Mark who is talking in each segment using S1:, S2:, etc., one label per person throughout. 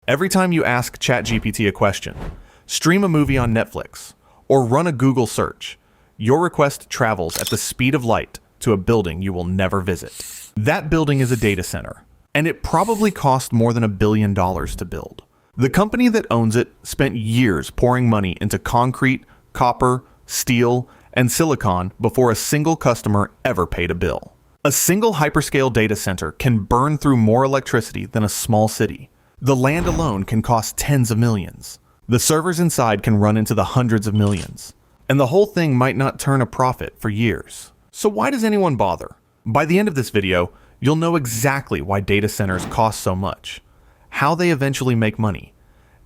S1: Every time you ask ChatGPT a question, stream a movie on Netflix, or run a Google search, your request travels at the speed of light to a building you will never visit. That building is a data center, and it probably cost more than $1 billion to build. The company that owns it spent years pouring money into concrete, copper, steel, and silicon before a single customer ever paid a bill. A single hyperscale data center can burn through more electricity than a small city. The land alone can cost tens of millions. The servers inside can run into the hundreds of millions. And the whole thing might not turn a profit for years. So why does anyone bother? By the end of this video, you'll know exactly why data centers cost so much, how they eventually make money,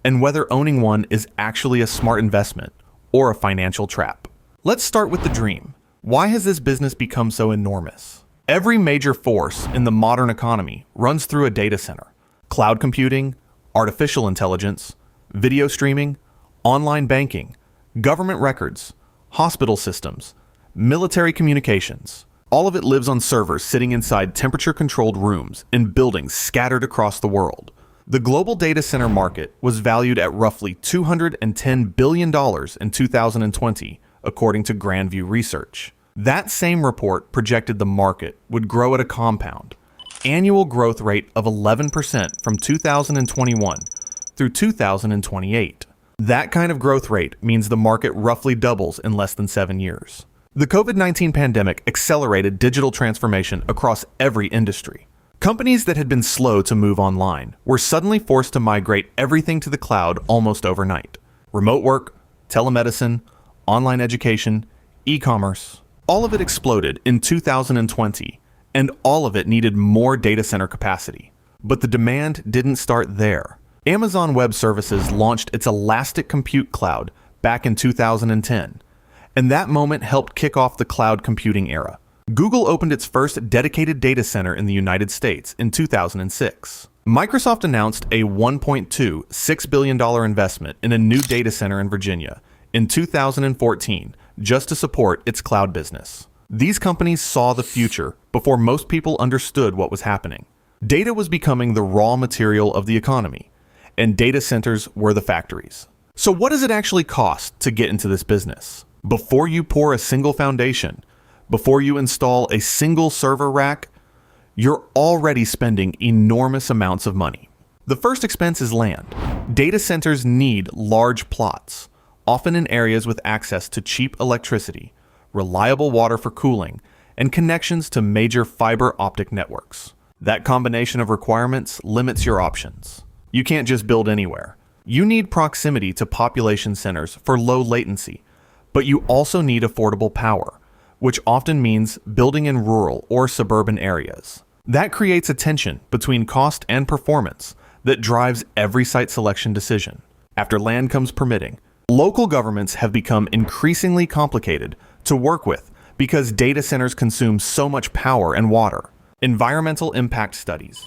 S1: and whether owning one is actually a smart investment or a financial trap. Let's start with the dream. Why has this business become so enormous? Every major force in the modern economy runs through a data center. Cloud computing, artificial intelligence, video streaming, online banking, government records, hospital systems, military communications. All of it lives on servers sitting inside temperature-controlled rooms in buildings scattered across the world. The global data center market was valued at roughly $210 billion in 2020, according to Grandview Research. That same report projected the market would grow at a compound annual growth rate of 11% from 2021 through 2028. That kind of growth rate means the market roughly doubles in less than 7 years. The COVID-19 pandemic accelerated digital transformation across every industry. Companies that had been slow to move online were suddenly forced to migrate everything to the cloud almost overnight. Remote work, telemedicine, online education, e-commerce, all of it exploded in 2020, and all of it needed more data center capacity. But the demand didn't start there. Amazon Web Services launched its Elastic Compute Cloud back in 2010, and that moment helped kick off the cloud computing era. Google opened its first dedicated data center in the United States in 2006. Microsoft announced a $1.26 billion investment in a new data center in Virginia in 2014 just to support its cloud business. These companies saw the future before most people understood what was happening. Data was becoming the raw material of the economy, and data centers were the factories. So what does it actually cost to get into this business? Before you pour a single foundation, before you install a single server rack, you're already spending enormous amounts of money. The first expense is land. Data centers need large plots, often in areas with access to cheap electricity, reliable water for cooling, and connections to major fiber optic networks. That combination of requirements limits your options. You can't just build anywhere. You need proximity to population centers for low latency, but you also need affordable power, which often means building in rural or suburban areas. That creates a tension between cost and performance that drives every site selection decision. After land comes permitting. Local governments have become increasingly complicated to work with because data centers consume so much power and water. Environmental impact studies,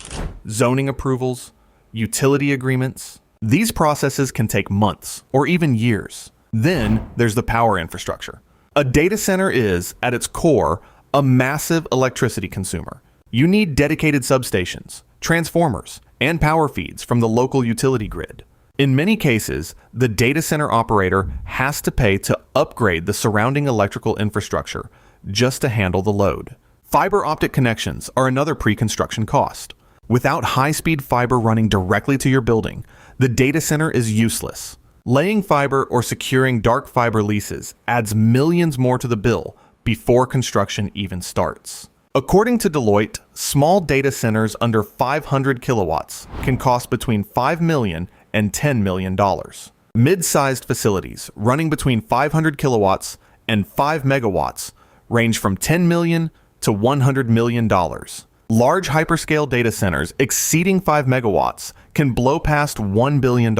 S1: zoning approvals, utility agreements. These processes can take months or even years. Then there's the power infrastructure. A data center is, at its core, a massive electricity consumer. You need dedicated substations, transformers, and power feeds from the local utility grid. In many cases, the data center operator has to pay to upgrade the surrounding electrical infrastructure just to handle the load. Fiber optic connections are another pre-construction cost. Without high-speed fiber running directly to your building, the data center is useless. Laying fiber or securing dark fiber leases adds millions more to the bill before construction even starts. According to Deloitte, small data centers under 500 kilowatts can cost between $5 million and $10 million. Mid-sized facilities running between 500 kilowatts and 5 megawatts range from $10 million to $100 million. Large hyperscale data centers exceeding 5 megawatts can blow past $1 billion.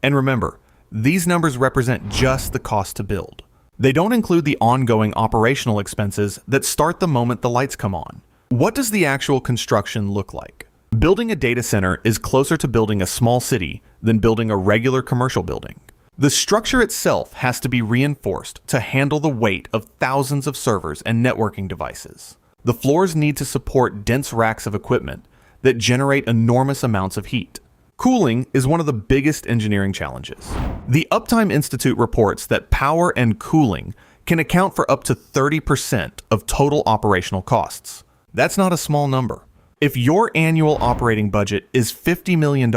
S1: And remember, these numbers represent just the cost to build. They don't include the ongoing operational expenses that start the moment the lights come on. What does the actual construction look like? Building a data center is closer to building a small city than building a regular commercial building. The structure itself has to be reinforced to handle the weight of thousands of servers and networking devices. The floors need to support dense racks of equipment that generate enormous amounts of heat. Cooling is one of the biggest engineering challenges. The Uptime Institute reports that power and cooling can account for up to 30% of total operational costs. That's not a small number. If your annual operating budget is $50 million,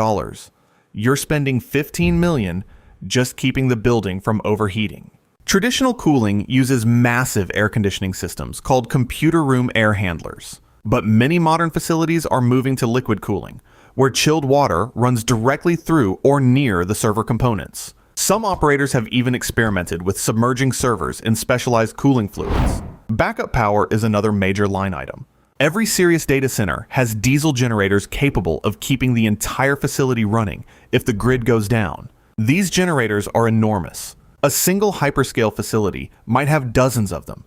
S1: you're spending $15 million just keeping the building from overheating. Traditional cooling uses massive air conditioning systems called computer room air handlers. But many modern facilities are moving to liquid cooling, where chilled water runs directly through or near the server components. Some operators have even experimented with submerging servers in specialized cooling fluids. Backup power is another major line item. Every serious data center has diesel generators capable of keeping the entire facility running if the grid goes down. These generators are enormous. A single hyperscale facility might have dozens of them,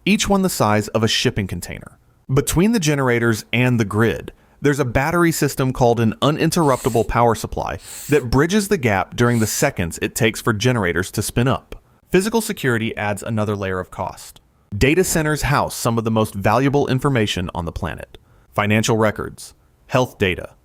S1: each one the size of a shipping container. Between the generators and the grid, there's a battery system called an uninterruptible power supply that bridges the gap during the seconds it takes for generators to spin up. Physical security adds another layer of cost. Data centers house some of the most valuable information on the planet: financial records, health data,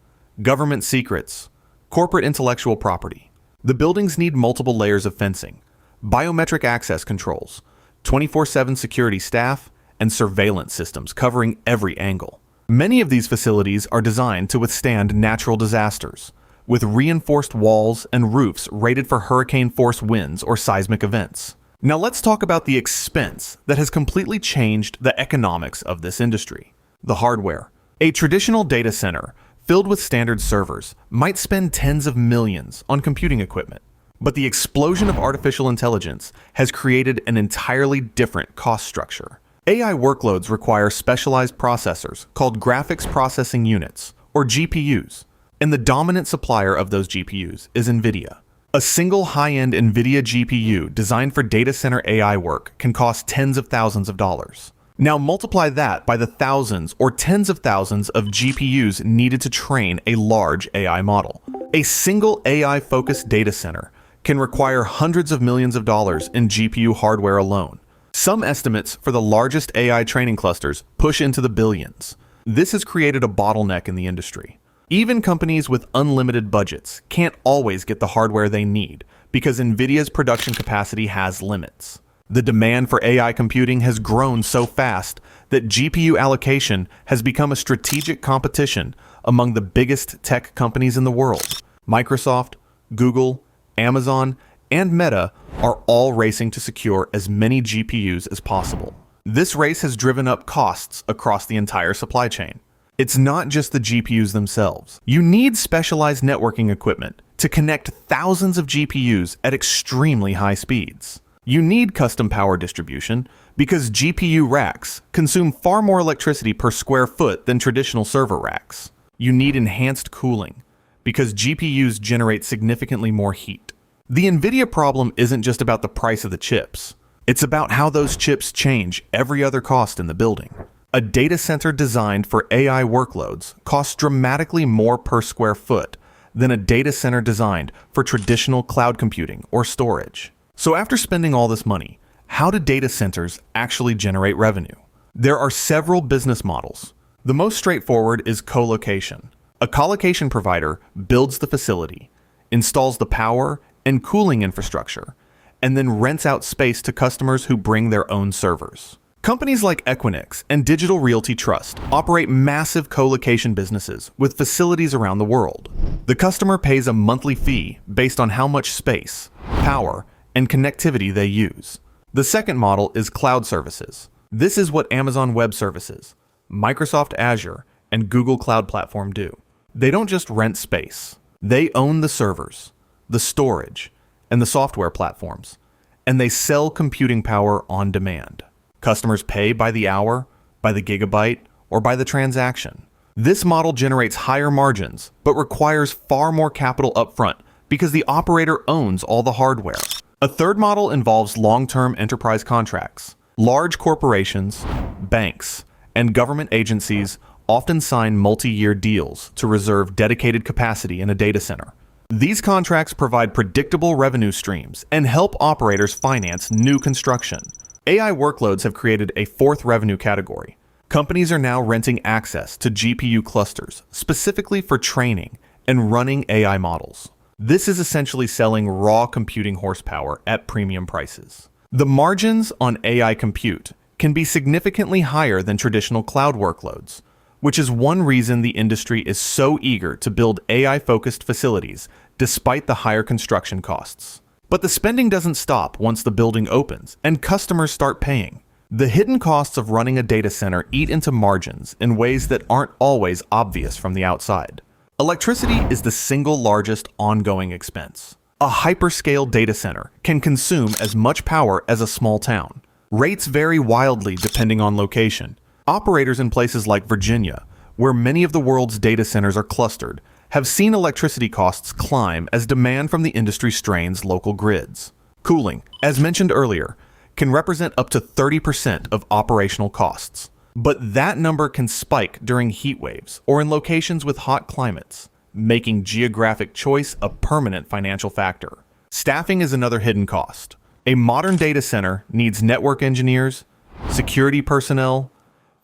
S1: government secrets, corporate intellectual property. The buildings need multiple layers of fencing, biometric access controls, 24/7 security staff, and surveillance systems covering every angle. Many of these facilities are designed to withstand natural disasters, with reinforced walls and roofs rated for hurricane-force winds or seismic events. Now let's talk about the expense that has completely changed the economics of this industry: the hardware. A traditional data center filled with standard servers might spend tens of millions on computing equipment. But the explosion of artificial intelligence has created an entirely different cost structure. AI workloads require specialized processors called graphics processing units, or GPUs, and the dominant supplier of those GPUs is Nvidia. A single high-end Nvidia GPU designed for data center AI work can cost tens of thousands of dollars. Now multiply that by the thousands or tens of thousands of GPUs needed to train a large AI model. A single AI-focused data center can require hundreds of millions of dollars in GPU hardware alone. Some estimates for the largest AI training clusters push into the billions. This has created a bottleneck in the industry. Even companies with unlimited budgets can't always get the hardware they need because Nvidia's production capacity has limits. The demand for AI computing has grown so fast that GPU allocation has become a strategic competition among the biggest tech companies in the world. Microsoft, Google, Amazon, and Meta are all racing to secure as many GPUs as possible. This race has driven up costs across the entire supply chain. It's not just the GPUs themselves. You need specialized networking equipment to connect thousands of GPUs at extremely high speeds. You need custom power distribution because GPU racks consume far more electricity per square foot than traditional server racks. You need enhanced cooling because GPUs generate significantly more heat. The Nvidia problem isn't just about the price of the chips. It's about how those chips change every other cost in the building. A data center designed for AI workloads costs dramatically more per square foot than a data center designed for traditional cloud computing or storage. So after spending all this money, how do data centers actually generate revenue? There are several business models. The most straightforward is co-location. A colocation provider builds the facility, installs the power and cooling infrastructure, and then rents out space to customers who bring their own servers. Companies like Equinix and Digital Realty Trust operate massive co-location businesses with facilities around the world. The customer pays a monthly fee based on how much space, power, and connectivity they use. The second model is cloud services. This is what Amazon Web Services, Microsoft Azure, and Google Cloud Platform do. They don't just rent space. They own the servers, the storage, and the software platforms, and they sell computing power on demand. Customers pay by the hour, by the gigabyte, or by the transaction. This model generates higher margins, but requires far more capital upfront because the operator owns all the hardware. A third model involves long-term enterprise contracts. Large corporations, banks, and government agencies often sign multi-year deals to reserve dedicated capacity in a data center. These contracts provide predictable revenue streams and help operators finance new construction. AI workloads have created a fourth revenue category. Companies are now renting access to GPU clusters specifically for training and running AI models. This is essentially selling raw computing horsepower at premium prices. The margins on AI compute can be significantly higher than traditional cloud workloads, which is one reason the industry is so eager to build AI-focused facilities despite the higher construction costs. But the spending doesn't stop once the building opens and customers start paying. The hidden costs of running a data center eat into margins in ways that aren't always obvious from the outside. Electricity is the single largest ongoing expense. A hyperscale data center can consume as much power as a small town. Rates vary wildly depending on location. Operators in places like Virginia, where many of the world's data centers are clustered, have seen electricity costs climb as demand from the industry strains local grids. Cooling, as mentioned earlier, can represent up to 30% of operational costs. But that number can spike during heat waves or in locations with hot climates, making geographic choice a permanent financial factor. Staffing is another hidden cost. A modern data center needs network engineers, security personnel,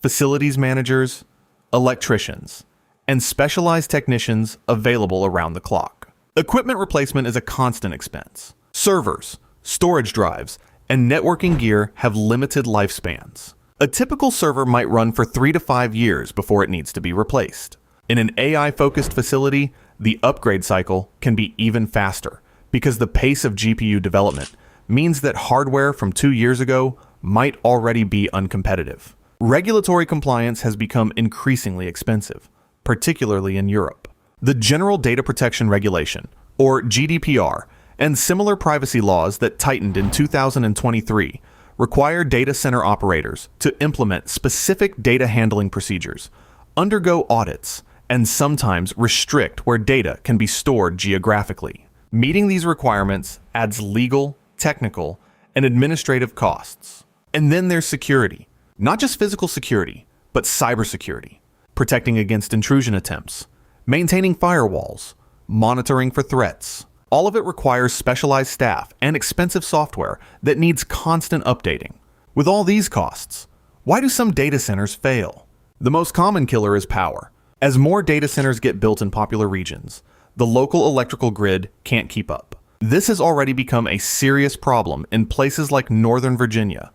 S1: facilities managers, electricians, and specialized technicians available around the clock. Equipment replacement is a constant expense. Servers, storage drives, and networking gear have limited lifespans. A typical server might run for 3 to 5 years before it needs to be replaced. In an AI-focused facility, the upgrade cycle can be even faster because the pace of GPU development means that hardware from 2 years ago might already be uncompetitive. Regulatory compliance has become increasingly expensive, particularly in Europe. The General Data Protection Regulation, or GDPR, and similar privacy laws that tightened in 2023 require data center operators to implement specific data handling procedures, undergo audits, and sometimes restrict where data can be stored geographically. Meeting these requirements adds legal, technical, and administrative costs. And then there's security. Not just physical security, but cybersecurity, protecting against intrusion attempts, maintaining firewalls, monitoring for threats. All of it requires specialized staff and expensive software that needs constant updating. With all these costs, why do some data centers fail? The most common killer is power. As more data centers get built in popular regions, the local electrical grid can't keep up. This has already become a serious problem in places like Northern Virginia,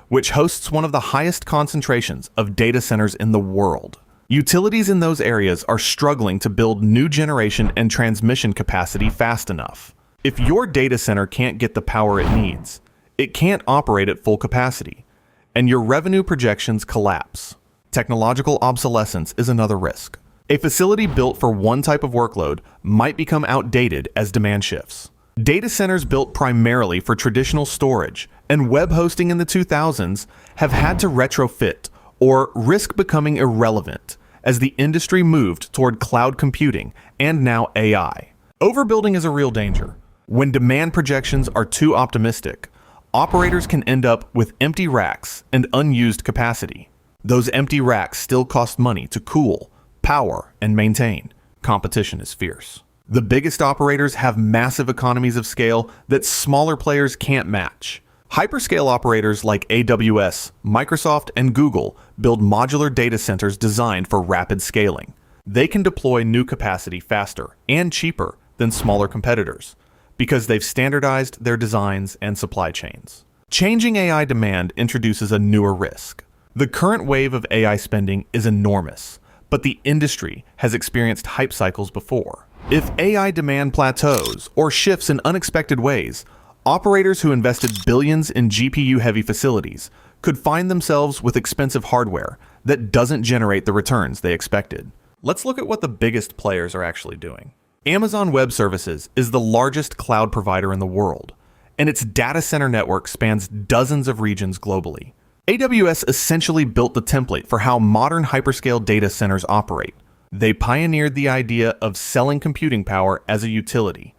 S1: which hosts one of the highest concentrations of data centers in the world. Utilities in those areas are struggling to build new generation and transmission capacity fast enough. If your data center can't get the power it needs, it can't operate at full capacity, and your revenue projections collapse. Technological obsolescence is another risk. A facility built for one type of workload might become outdated as demand shifts. Data centers built primarily for traditional storage and web hosting in the 2000s have had to retrofit or risk becoming irrelevant as the industry moved toward cloud computing and now AI. Overbuilding is a real danger. When demand projections are too optimistic, operators can end up with empty racks and unused capacity. Those empty racks still cost money to cool, power, and maintain. Competition is fierce. The biggest operators have massive economies of scale that smaller players can't match. Hyperscale operators like AWS, Microsoft, and Google build modular data centers designed for rapid scaling. They can deploy new capacity faster and cheaper than smaller competitors because they've standardized their designs and supply chains. Changing AI demand introduces a newer risk. The current wave of AI spending is enormous, but the industry has experienced hype cycles before. If AI demand plateaus or shifts in unexpected ways, operators who invested billions in GPU-heavy facilities could find themselves with expensive hardware that doesn't generate the returns they expected. Let's look at what the biggest players are actually doing. Amazon Web Services is the largest cloud provider in the world, and its data center network spans dozens of regions globally. AWS essentially built the template for how modern hyperscale data centers operate. They pioneered the idea of selling computing power as a utility,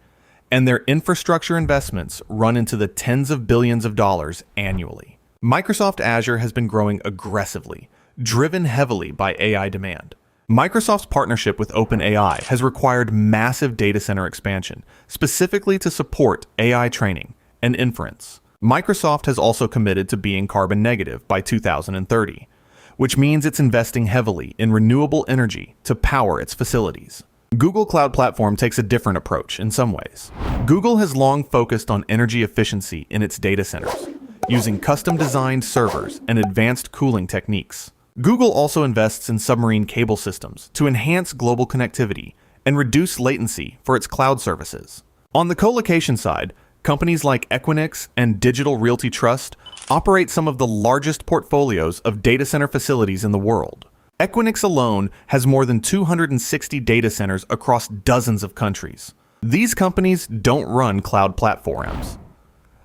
S1: and their infrastructure investments run into the tens of billions of dollars annually. Microsoft Azure has been growing aggressively, driven heavily by AI demand. Microsoft's partnership with OpenAI has required massive data center expansion, specifically to support AI training and inference. Microsoft has also committed to being carbon negative by 2030, which means it's investing heavily in renewable energy to power its facilities. Google Cloud Platform takes a different approach in some ways. Google has long focused on energy efficiency in its data centers, using custom-designed servers and advanced cooling techniques. Google also invests in submarine cable systems to enhance global connectivity and reduce latency for its cloud services. On the colocation side, companies like Equinix and Digital Realty Trust operate some of the largest portfolios of data center facilities in the world. Equinix alone has more than 260 data centers across dozens of countries. These companies don't run cloud platforms.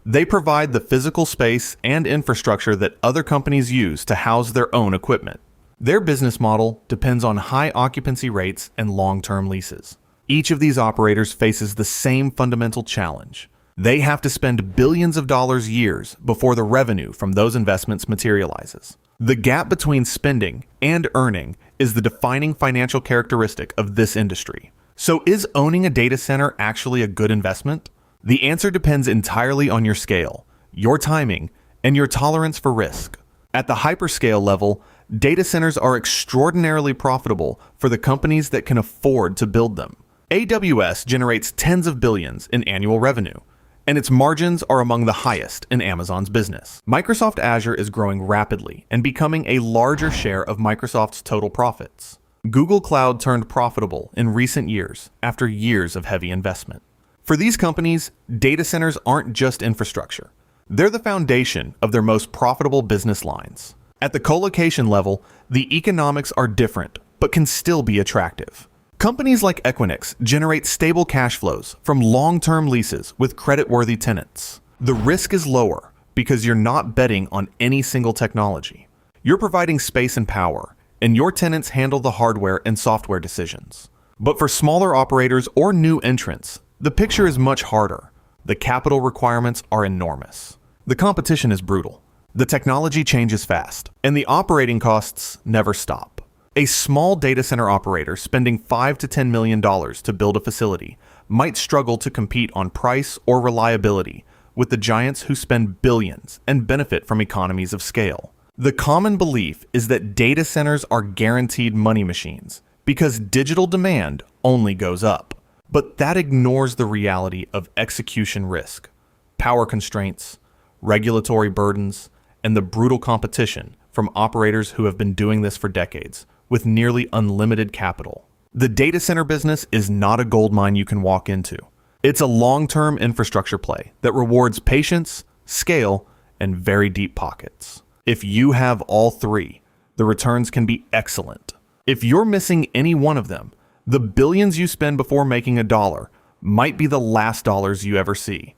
S1: They provide the physical space and infrastructure that other companies use to house their own equipment. Their business model depends on high occupancy rates and long-term leases. Each of these operators faces the same fundamental challenge. They have to spend billions of dollars years before the revenue from those investments materializes. The gap between spending and earning is the defining financial characteristic of this industry. So is owning a data center actually a good investment? The answer depends entirely on your scale, your timing, and your tolerance for risk. At the hyperscale level, data centers are extraordinarily profitable for the companies that can afford to build them. AWS generates tens of billions in annual revenue, and its margins are among the highest in Amazon's business. Microsoft Azure is growing rapidly and becoming a larger share of Microsoft's total profits. Google Cloud turned profitable in recent years after years of heavy investment. For these companies, data centers aren't just infrastructure. They're the foundation of their most profitable business lines. At the colocation level, the economics are different, but can still be attractive. Companies like Equinix generate stable cash flows from long-term leases with credit-worthy tenants. The risk is lower because you're not betting on any single technology. You're providing space and power, and your tenants handle the hardware and software decisions. But for smaller operators or new entrants, the picture is much harder. The capital requirements are enormous. The competition is brutal. The technology changes fast, and the operating costs never stop. A small data center operator spending $5 to $10 million to build a facility might struggle to compete on price or reliability with the giants who spend billions and benefit from economies of scale. The common belief is that data centers are guaranteed money machines because digital demand only goes up. But that ignores the reality of execution risk, power constraints, regulatory burdens, and the brutal competition from operators who have been doing this for decades with nearly unlimited capital. The data center business is not a gold mine you can walk into. It's a long-term infrastructure play that rewards patience, scale, and very deep pockets. If you have all three, the returns can be excellent. If you're missing any one of them, the billions you spend before making a dollar might be the last dollars you ever see.